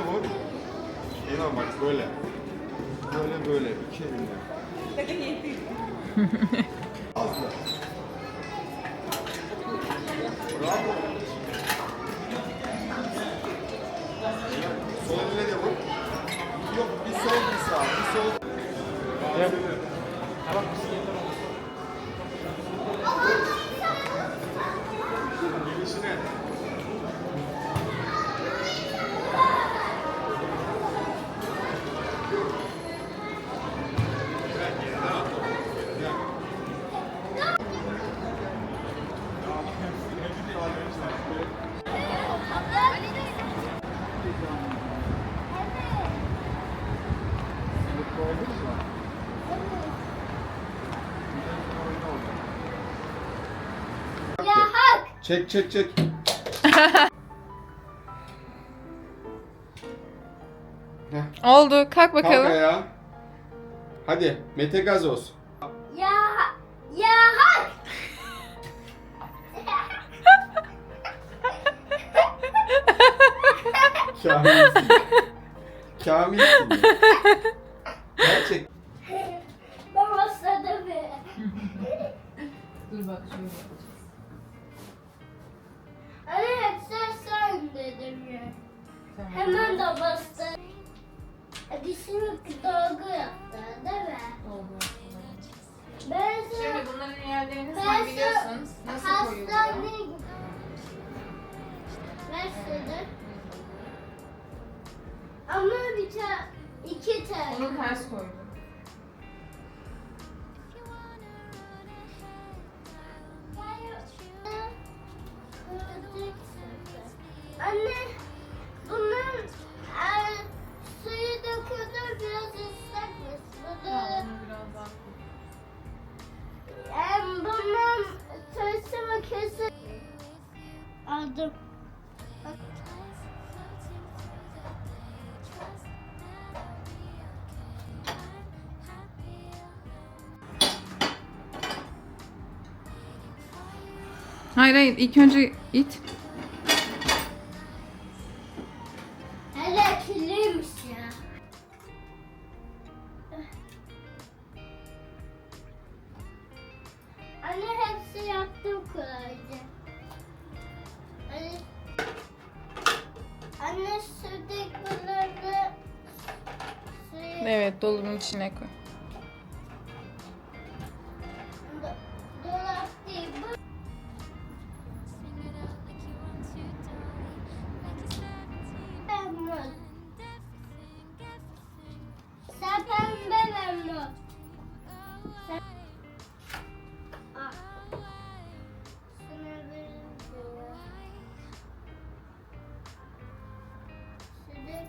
Vur. İnan bak böyle. Böyle iki elimle. Azlı. Bravo. Sol eline de vur. Yok bir sol bir sağ. Bir sol. Evet. Tamam. Gelişine. Ya hak. Çek. Oldu. Kalk bakalım. Kalk ayağa. Hadi Mete Gazoz. Ya hak. Kamilsin. Kamilsin. Gerçek. Babası be. Dur bak şöyle yapacağız. Anne sen dedim ya. Tamam. Hemen de bastı. Hadi şimdi dolgu yaptı değil mi? Oldu. Ben Şimdi bunların yerlerini Ben sen biliyorsun. Nasıl koyuluyor? hastaneye başladı. Ama iki tane. Onu ters koydum. Anne, bunun suyu döküyordu biraz ıslakmış. Tamam, onu biraz daha koy. Bunun turşu makinesi aldım. Hayır, ilk önce it. Hele kirliymiş ya. Anne hepsi yaptım kolayca. Anne sürdükleri suyu Evet, dolabın içine koy. dolap değil bu. Memnun. Sen pembe memnun. Sen... Ah. Sana veririm. Şimdi...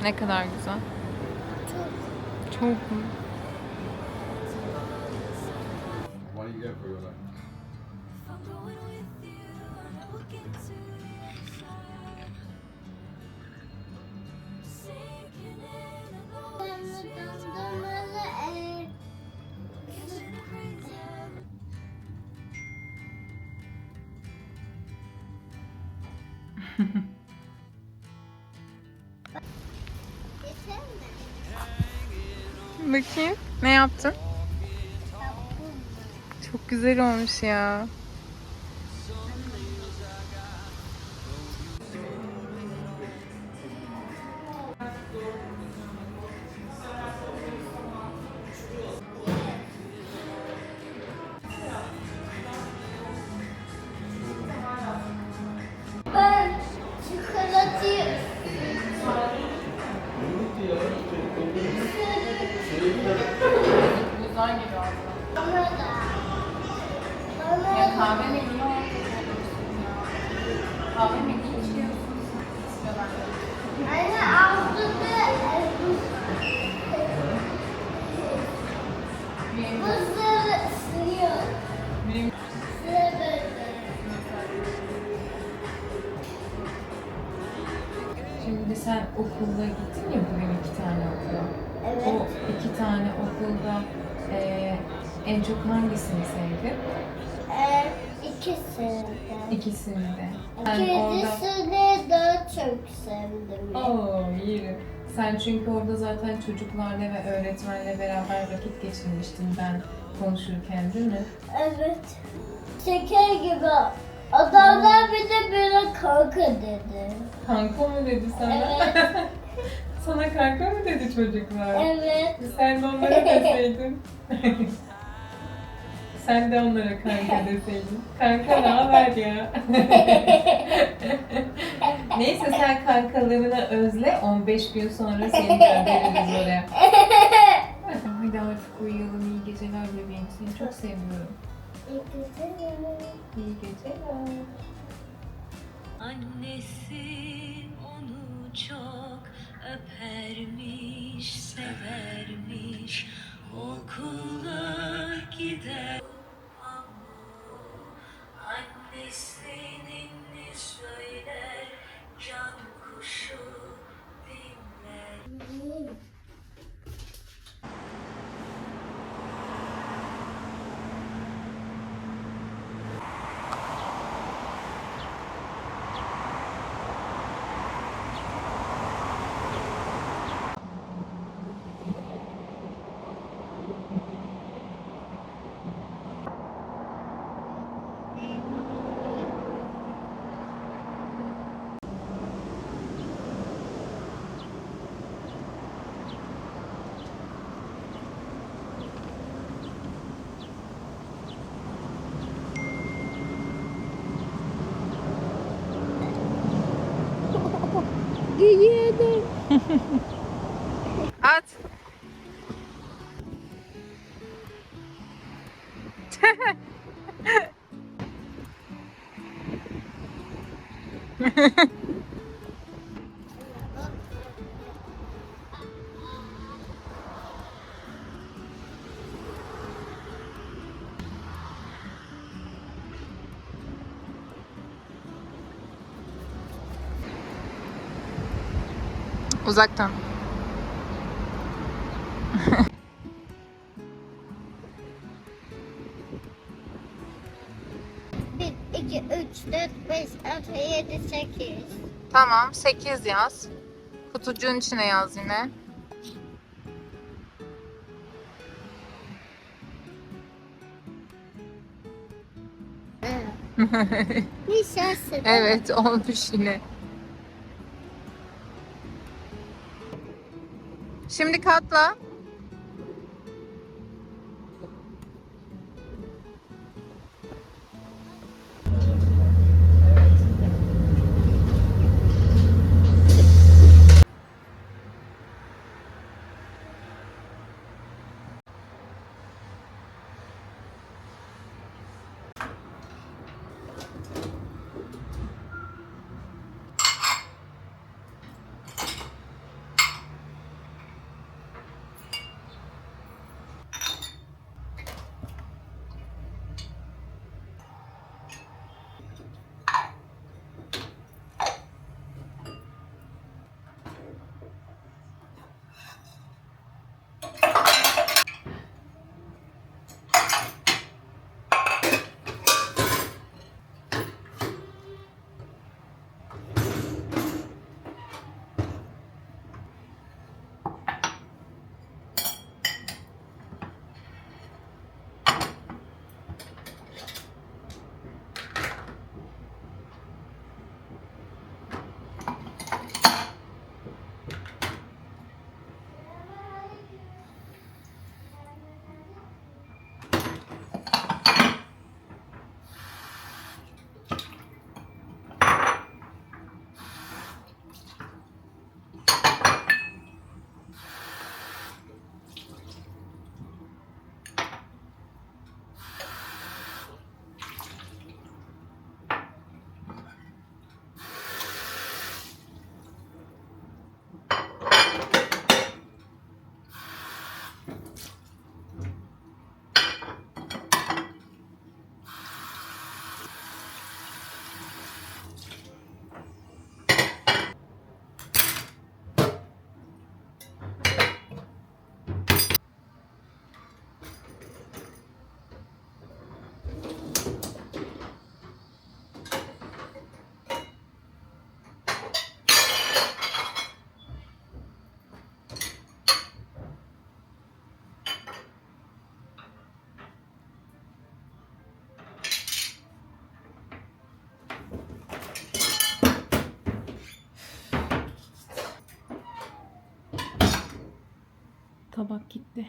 Ne kadar güzel. Çok. Çok mu? What do you get for your life? Dondurmalı Yeter mi? Bakayım. Ne yaptın? Yaptım. Çok güzel olmuş ya. Ben çikolatayı Buzlar gibi aslında. bana da. Bana Ya da. kahve mi iyi Kahve mi içiyorsun? Anne ağzımda buzları ısırıyor. Benim Sıra böyle. Şimdi sen okulda gittin ya bugün 2 tane okula. Evet. O 2 tane okulda en çok hangisini sevdin? İkisini de. İkisini de. Sen orada... İkincisini daha çok sevdim. Oo, iyi. Sen çünkü orada zaten çocuklarla ve öğretmenle beraber vakit geçirmiştin ben konuşurken değil mi? Evet. Şeker gibi. Adamlar bir de bana kanka dedi. Kanka mı dedi sana? Evet. Sana kanka mı dedi çocuklar? Evet. Sen de onlara deseydin. Sen de onlara kanka deseydin. Kanka ne haber ya? Neyse sen kankalarını özle, 15 gün sonra seni göndeririz oraya. Hadi artık uyuyalım, iyi geceler bebeğim. Seni çok seviyorum. İyi geceler. Annesi onu çok öpermiş, severmiş. Okula gider. Annesinin ne söyler, can kuşu dinler. Giyelim. At. Uzaktan. 2, 3, 4, 5, 6, 7, 8. Tamam, 8 yaz. Kutucuğun içine yaz yine. Nişası. Evet, olmuş yine. Şimdi katla. tabak gitti.